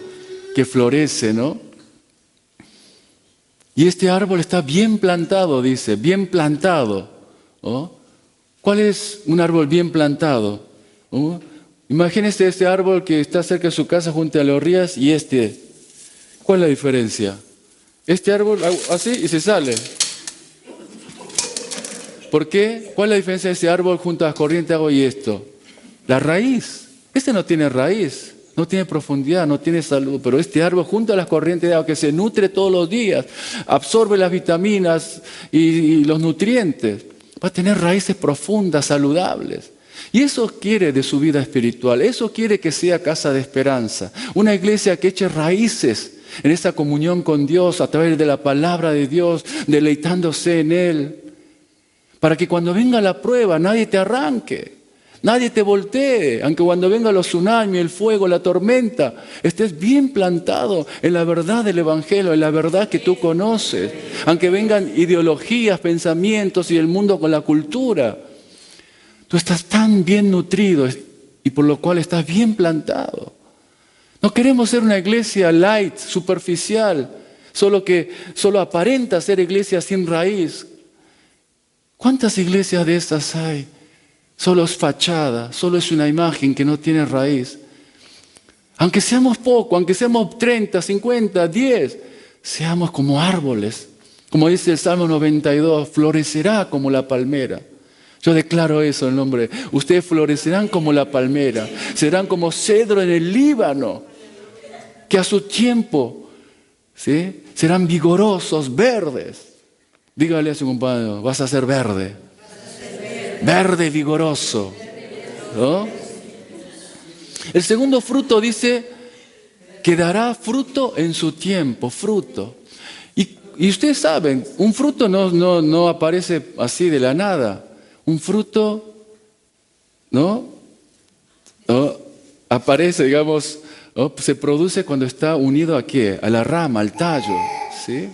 que florece, ¿no? Y este árbol está bien plantado, dice, bien plantado, ¿no? ¿Cuál es un árbol bien plantado? ¿No? Imagínese ese árbol que está cerca de su casa junto a los ríos y este. ¿Cuál es la diferencia? Este árbol así y se sale. ¿Por qué? ¿Cuál es la diferencia de ese árbol junto a las corrientes de agua y esto? La raíz. Este no tiene raíz, no tiene profundidad, no tiene salud, pero este árbol junto a las corrientes de agua que se nutre todos los días, absorbe las vitaminas y los nutrientes, va a tener raíces profundas, saludables. Y eso quiere de su vida espiritual, eso quiere que sea casa de esperanza, una iglesia que eche raíces en esa comunión con Dios a través de la palabra de Dios, deleitándose en Él, para que cuando venga la prueba nadie te arranque, nadie te voltee, aunque cuando vengan los tsunamis, el fuego, la tormenta, estés bien plantado en la verdad del Evangelio, en la verdad que tú conoces, aunque vengan ideologías, pensamientos y el mundo con la cultura. Tú estás tan bien nutrido y por lo cual estás bien plantado. No queremos ser una iglesia light, superficial, solo aparenta ser iglesia sin raíz. ¿Cuántas iglesias de estas hay? Solo es fachada, solo es una imagen que no tiene raíz. Aunque seamos poco, aunque seamos 30, 50, 10, seamos como árboles. Como dice el Salmo 92, florecerá como la palmera. Yo declaro eso en nombre. Ustedes florecerán como la palmera, serán como cedro en el Líbano, que a su tiempo, ¿sí?, serán vigorosos, verdes. Dígale a su compañero, vas a ser verde. Verde vigoroso, ¿no? El segundo fruto dice que dará fruto en su tiempo, fruto. Y ustedes saben, un fruto no aparece así de la nada. Un fruto, ¿no? Aparece, digamos, ¿no? Se produce cuando está unido ¿a qué? A la rama, al tallo, ¿sí?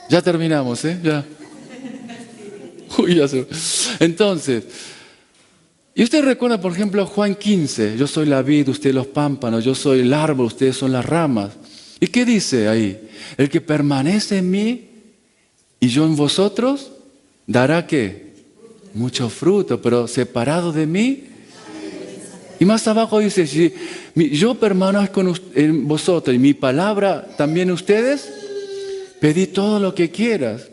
Ya terminamos, ¿eh? Ya. Uy, ya se... Entonces, y usted recuerda, por ejemplo, Juan 15, yo soy la vid, ustedes los pámpanos, yo soy el árbol, ustedes son las ramas. ¿Y qué dice ahí? El que permanece en mí y yo en vosotros, dará ¿qué? Mucho fruto, pero separado de mí. Y más abajo dice, si yo permanezco en vosotros y mi palabra también ustedes, pedí todo lo que quieras.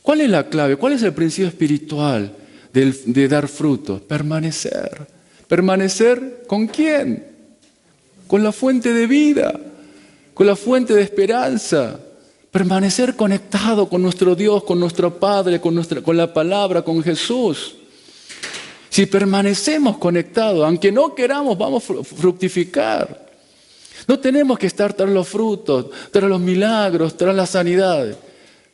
¿Cuál es la clave? ¿Cuál es el principio espiritual de dar fruto? Permanecer. ¿Permanecer con quién? Con la fuente de vida, con la fuente de esperanza. Permanecer conectado con nuestro Dios, con nuestro Padre, con la palabra, con Jesús. Si permanecemos conectados, aunque no queramos, vamos a fructificar. No tenemos que estar tras los frutos, tras los milagros, tras las sanidades.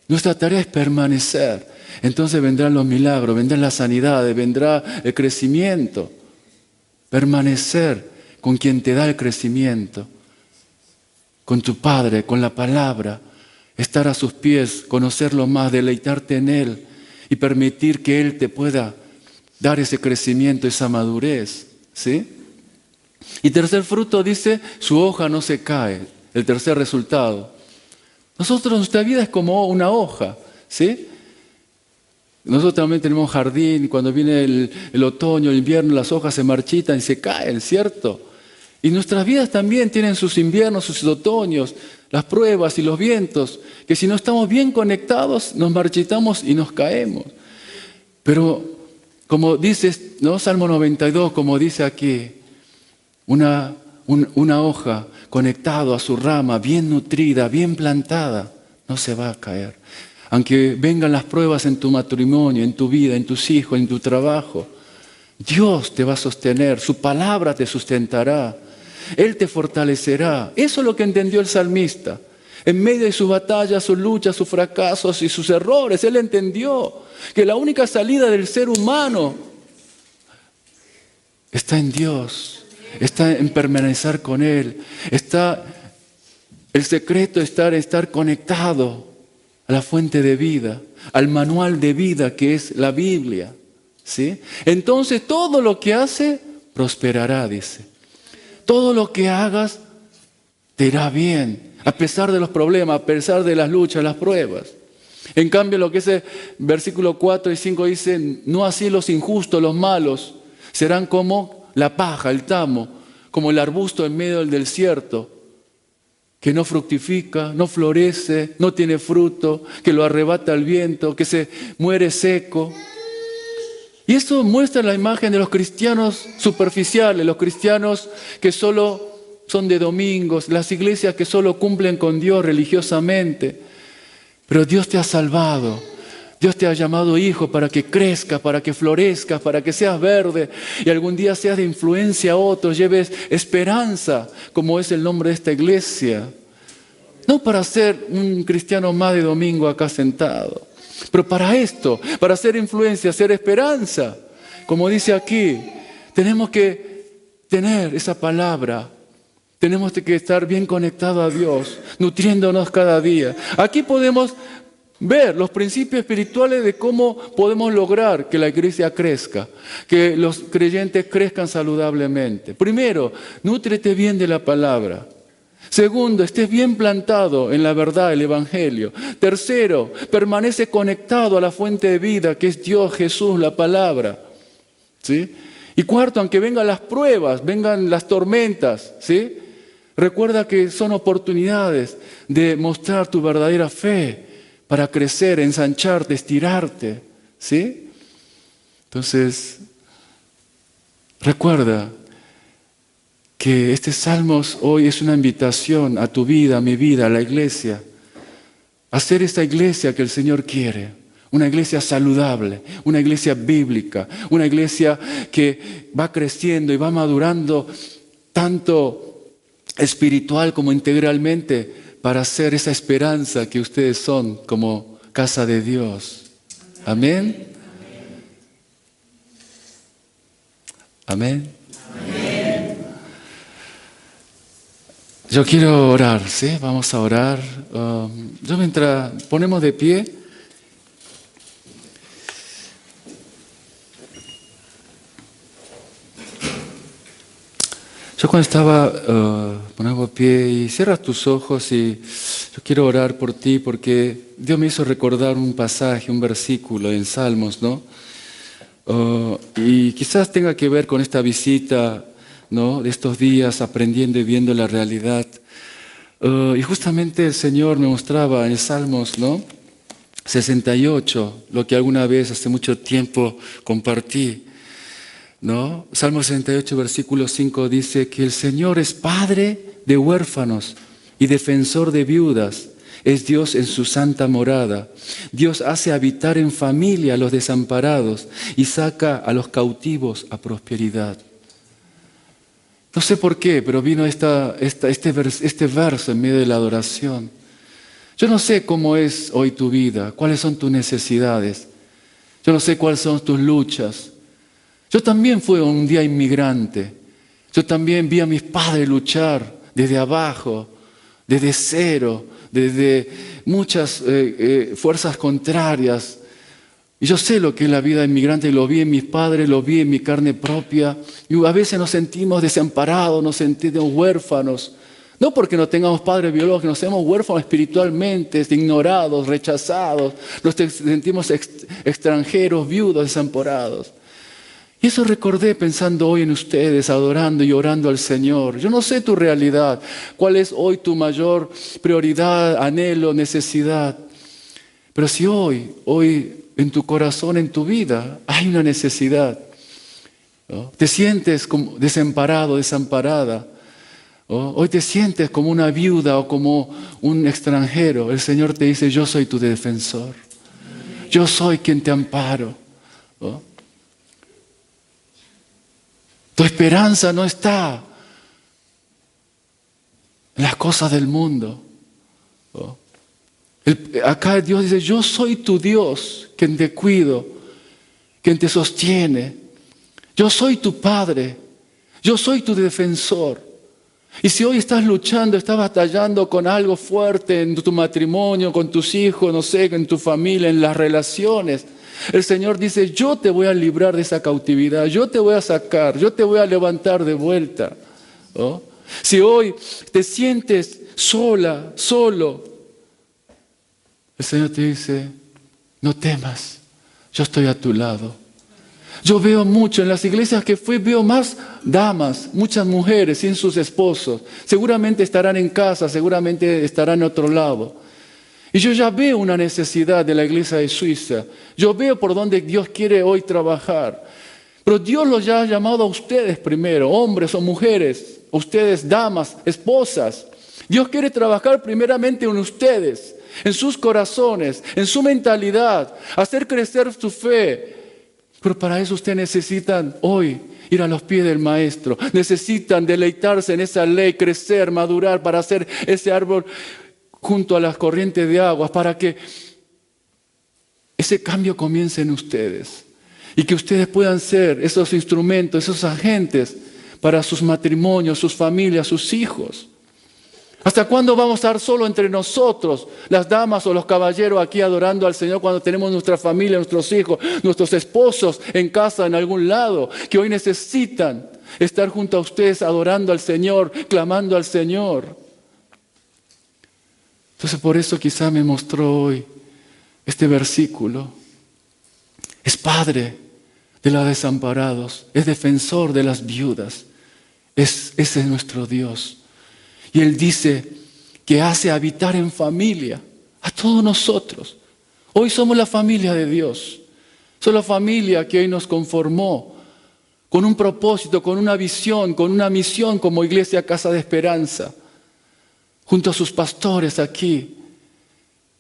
Nuestra tarea es permanecer. Entonces vendrán los milagros, vendrán las sanidades, vendrá el crecimiento. Permanecer con quien te da el crecimiento. Con tu Padre, con la palabra. Estar a sus pies, conocerlo más, deleitarte en Él y permitir que Él te pueda dar ese crecimiento, esa madurez, ¿sí? Y tercer fruto dice, su hoja no se cae. El tercer resultado. Nuestra vida es como una hoja, ¿sí? Nosotros también tenemos jardín y cuando viene el otoño, el invierno, las hojas se marchitan y se caen, ¿cierto? Y nuestras vidas también tienen sus inviernos, sus otoños, las pruebas y los vientos, que si no estamos bien conectados, nos marchitamos y nos caemos. Pero como dice, ¿no? Salmo 92, como dice aquí, una hoja conectada a su rama, bien nutrida, bien plantada, no se va a caer. Aunque vengan las pruebas en tu matrimonio, en tu vida, en tus hijos, en tu trabajo, Dios te va a sostener, su palabra te sustentará, Él te fortalecerá. Eso es lo que entendió el salmista. En medio de su batalla, sus luchas, sus fracasos y sus errores, Él entendió que la única salida del ser humano está en Dios, está en permanecer con Él, está El secreto está en estar conectado a la fuente de vida, al manual de vida que es la Biblia, ¿sí? Entonces todo lo que hace prosperará, dice. Todo lo que hagas te irá bien, a pesar de los problemas, a pesar de las luchas, las pruebas. En cambio, lo que es el versículo 4 y 5 dice, no así los injustos, los malos, serán como la paja, el tamo, como el arbusto en medio del desierto, que no fructifica, no florece, no tiene fruto, que lo arrebata el viento, que se muere seco. Y eso muestra la imagen de los cristianos superficiales, los cristianos que solo son de domingos, las iglesias que solo cumplen con Dios religiosamente. Pero Dios te ha salvado, Dios te ha llamado hijo para que crezcas, para que florezcas, para que seas verde y algún día seas de influencia a otros, lleves esperanza, como es el nombre de esta iglesia. No para ser un cristiano más de domingo acá sentado, pero para esto, para hacer influencia, hacer esperanza. Como dice aquí, tenemos que tener esa palabra. Tenemos que estar bien conectados a Dios, nutriéndonos cada día. Aquí podemos ver los principios espirituales de cómo podemos lograr que la iglesia crezca, que los creyentes crezcan saludablemente. Primero, nútrete bien de la palabra. Segundo, estés bien plantado en la verdad, el Evangelio. Tercero, permanece conectado a la fuente de vida que es Dios, Jesús, la palabra. ¿Sí? Y cuarto, aunque vengan las pruebas, vengan las tormentas, ¿sí? Recuerda que son oportunidades de mostrar tu verdadera fe para crecer, ensancharte, estirarte, ¿sí? Entonces, recuerda que este Salmos hoy es una invitación a tu vida, a mi vida, a la iglesia, a ser esta iglesia que el Señor quiere, una iglesia saludable, una iglesia bíblica, una iglesia que va creciendo y va madurando tanto espiritual como integralmente para ser esa esperanza que ustedes son como casa de Dios. Amén. Amén. Amén. Yo quiero orar, ¿sí? Vamos a orar. Yo mientras ponemos de pie. Yo cuando estaba poniendo pie y cierras tus ojos y yo quiero orar por ti porque Dios me hizo recordar un pasaje, un versículo en Salmos, ¿no? Y quizás tenga que ver con esta visita, ¿no? De estos días aprendiendo y viendo la realidad. Y justamente el Señor me mostraba en Salmos, ¿no? 68, lo que alguna vez hace mucho tiempo compartí. ¿No? Salmo 68, versículo 5 dice que el Señor es padre de huérfanos y defensor de viudas. Es Dios en su santa morada. Dios hace habitar en familia a los desamparados y saca a los cautivos a prosperidad. No sé por qué, pero vino este verso en medio de la adoración. Yo no sé cómo es hoy tu vida, cuáles son tus necesidades. Yo no sé cuáles son tus luchas. Yo también fui un día inmigrante. Yo también vi a mis padres luchar desde abajo, desde cero, desde muchas fuerzas contrarias. Y yo sé lo que es la vida de inmigrante, lo vi en mis padres, lo vi en mi carne propia. Y a veces nos sentimos desamparados, nos sentimos huérfanos. No porque no tengamos padres biológicos, nos sentimos huérfanos espiritualmente, ignorados, rechazados. Nos sentimos extranjeros, viudos, desamparados. Y eso recordé pensando hoy en ustedes, adorando y orando al Señor. Yo no sé tu realidad, cuál es hoy tu mayor prioridad, anhelo, necesidad. Pero si hoy en tu corazón, en tu vida, hay una necesidad, ¿no? Te sientes como desamparado, desamparada. ¿No? Hoy te sientes como una viuda o como un extranjero. El Señor te dice, yo soy tu defensor. Yo soy quien te amparo. ¿No? Tu esperanza no está en las cosas del mundo. ¿No? Acá Dios dice, yo soy tu Dios, quien te cuido, quien te sostiene. Yo soy tu Padre, yo soy tu defensor. Y si hoy estás luchando, estás batallando con algo fuerte en tu matrimonio, con tus hijos, no sé, en tu familia, en las relaciones, el Señor dice, yo te voy a librar de esa cautividad, yo te voy a sacar, yo te voy a levantar de vuelta. ¿Oh? Si hoy te sientes sola, solo, el Señor te dice, no temas, yo estoy a tu lado. Yo veo mucho en las iglesias que fui, veo más damas, muchas mujeres sin sus esposos. Seguramente estarán en casa, seguramente estarán en otro lado. Y yo ya veo una necesidad de la iglesia de Suiza. Yo veo por dónde Dios quiere hoy trabajar. Pero Dios los ya ha llamado a ustedes primero, hombres o mujeres, ustedes damas, esposas. Dios quiere trabajar primeramente en ustedes, en sus corazones, en su mentalidad, hacer crecer su fe. Pero para eso ustedes necesitan hoy ir a los pies del Maestro. Necesitan deleitarse en esa ley, crecer, madurar para hacer ese árbol junto a las corrientes de aguas, para que ese cambio comience en ustedes. Y que ustedes puedan ser esos instrumentos, esos agentes para sus matrimonios, sus familias, sus hijos. ¿Hasta cuándo vamos a estar solo entre nosotros, las damas o los caballeros aquí adorando al Señor cuando tenemos nuestra familia, nuestros hijos, nuestros esposos en casa, en algún lado, que hoy necesitan estar junto a ustedes adorando al Señor, clamando al Señor? Entonces por eso quizá me mostró hoy este versículo. Es padre de los desamparados, es defensor de las viudas. Ese es nuestro Dios. Y Él dice que hace habitar en familia a todos nosotros. Hoy somos la familia de Dios. Somos la familia que hoy nos conformó con un propósito, con una visión, con una misión como Iglesia Casa de Esperanza. Junto a sus pastores aquí.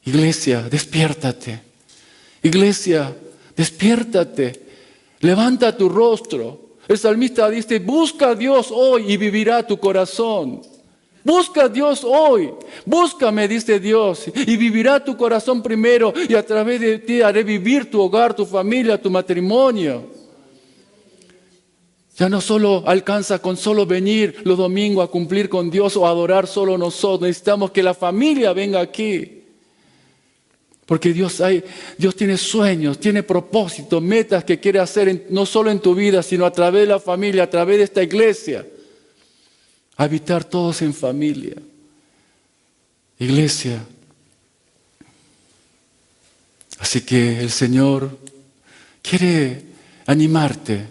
Iglesia, despiértate. Iglesia, despiértate. Levanta tu rostro. El salmista dice, busca a Dios hoy y vivirá tu corazón. Busca a Dios hoy, búscame, dice Dios, y vivirá tu corazón primero, y a través de ti haré vivir tu hogar, tu familia, tu matrimonio. Ya no solo alcanza con solo venir los domingos a cumplir con Dios o adorar solo nosotros, necesitamos que la familia venga aquí. Porque Dios tiene sueños, tiene propósitos, metas que quiere hacer no solo en tu vida, sino a través de la familia, a través de esta iglesia. Habitar todos en familia. Iglesia. Así que el Señor quiere animarte.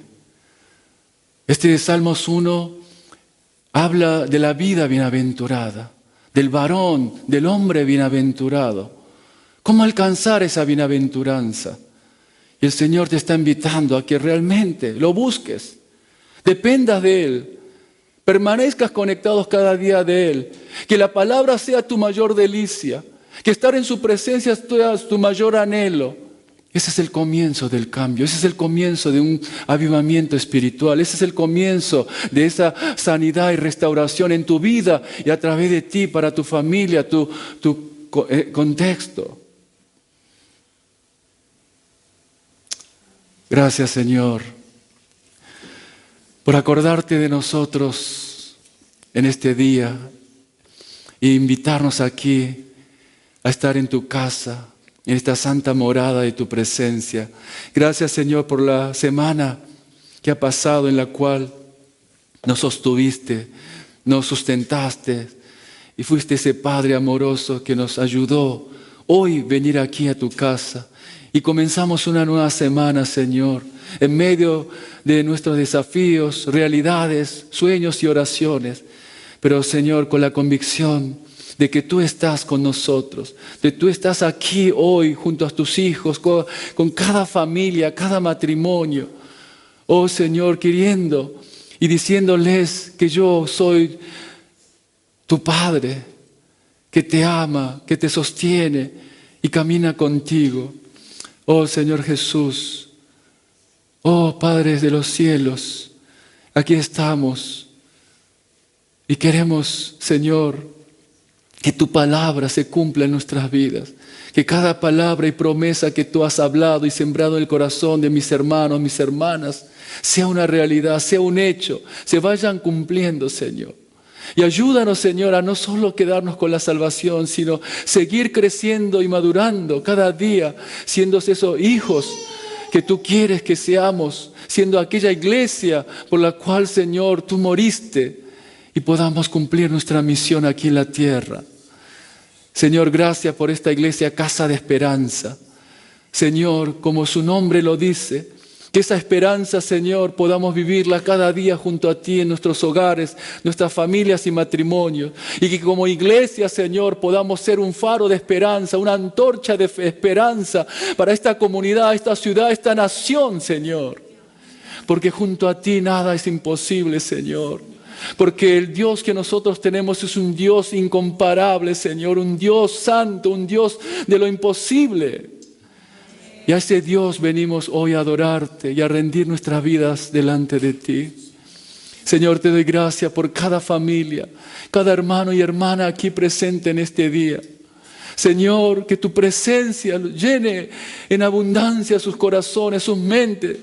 Este Salmos 1 habla de la vida bienaventurada, del varón, del hombre bienaventurado. ¿Cómo alcanzar esa bienaventuranza? Y el Señor te está invitando a que realmente lo busques, dependas de Él. Permanezcas conectados cada día de Él. Que la palabra sea tu mayor delicia. Que estar en su presencia sea tu mayor anhelo. Ese es el comienzo del cambio. Ese es el comienzo de un avivamiento espiritual. Ese es el comienzo de esa sanidad y restauración en tu vida y a través de ti, para tu familia, tu contexto. Gracias, Señor, por acordarte de nosotros en este día e invitarnos aquí a estar en tu casa, en esta santa morada de tu presencia. Gracias, Señor, por la semana que ha pasado en la cual nos sostuviste, nos sustentaste y fuiste ese Padre amoroso que nos ayudó hoy venir aquí a tu casa. Y comenzamos una nueva semana, Señor, en medio de nuestros desafíos, realidades, sueños y oraciones. Pero, Señor, con la convicción de que tú estás con nosotros, de que tú estás aquí hoy junto a tus hijos, con cada familia, cada matrimonio. Oh, Señor, queriendo y diciéndoles que yo soy tu Padre, que te ama, que te sostiene y camina contigo. Oh Señor Jesús, oh Padre de los cielos, aquí estamos y queremos, Señor, que tu palabra se cumpla en nuestras vidas, que cada palabra y promesa que tú has hablado y sembrado en el corazón de mis hermanos, mis hermanas, sea una realidad, sea un hecho, se vayan cumpliendo, Señor. Y ayúdanos, Señor, a no solo quedarnos con la salvación, sino seguir creciendo y madurando cada día, siendo esos hijos que tú quieres que seamos, siendo aquella iglesia por la cual, Señor, tú moriste y podamos cumplir nuestra misión aquí en la tierra. Señor, gracias por esta iglesia, Casa de Esperanza. Señor, como su nombre lo dice, que esa esperanza, Señor, podamos vivirla cada día junto a ti en nuestros hogares, nuestras familias y matrimonios. Y que como iglesia, Señor, podamos ser un faro de esperanza, una antorcha de esperanza para esta comunidad, esta ciudad, esta nación, Señor. Porque junto a ti nada es imposible, Señor. Porque el Dios que nosotros tenemos es un Dios incomparable, Señor, un Dios santo, un Dios de lo imposible. Y a ese Dios venimos hoy a adorarte y a rendir nuestras vidas delante de ti. Señor, te doy gracias por cada familia, cada hermano y hermana aquí presente en este día. Señor, que tu presencia llene en abundancia sus corazones, sus mentes,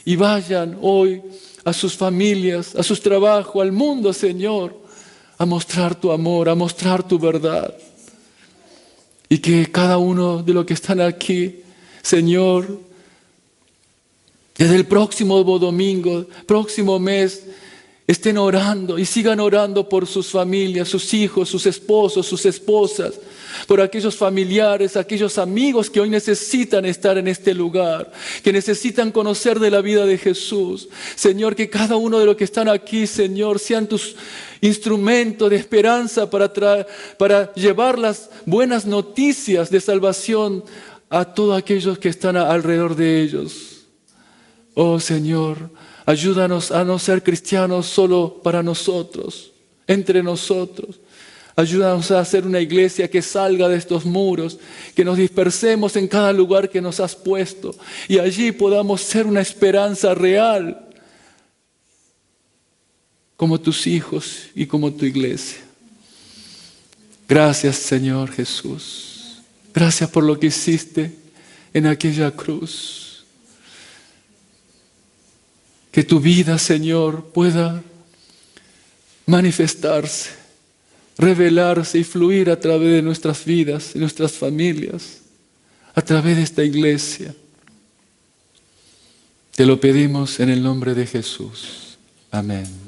y vayan hoy a sus familias, a sus trabajos, al mundo, Señor, a mostrar tu amor, a mostrar tu verdad. Y que cada uno de los que están aquí, Señor, desde el próximo domingo, próximo mes, estén orando y sigan orando por sus familias, sus hijos, sus esposos, sus esposas, por aquellos familiares, aquellos amigos que hoy necesitan estar en este lugar, que necesitan conocer de la vida de Jesús. Señor, que cada uno de los que están aquí, Señor, sean tus instrumentos de esperanza para llevar las buenas noticias de salvación a todos aquellos que están alrededor de ellos. Oh Señor, ayúdanos a no ser cristianos solo para nosotros, entre nosotros. Ayúdanos a hacer una iglesia que salga de estos muros, que nos dispersemos en cada lugar que nos has puesto y allí podamos ser una esperanza real como tus hijos y como tu iglesia. Gracias, Señor Jesús. Gracias por lo que hiciste en aquella cruz. Que tu vida, Señor, pueda manifestarse, revelarse y fluir a través de nuestras vidas, de nuestras familias, a través de esta iglesia. Te lo pedimos en el nombre de Jesús. Amén.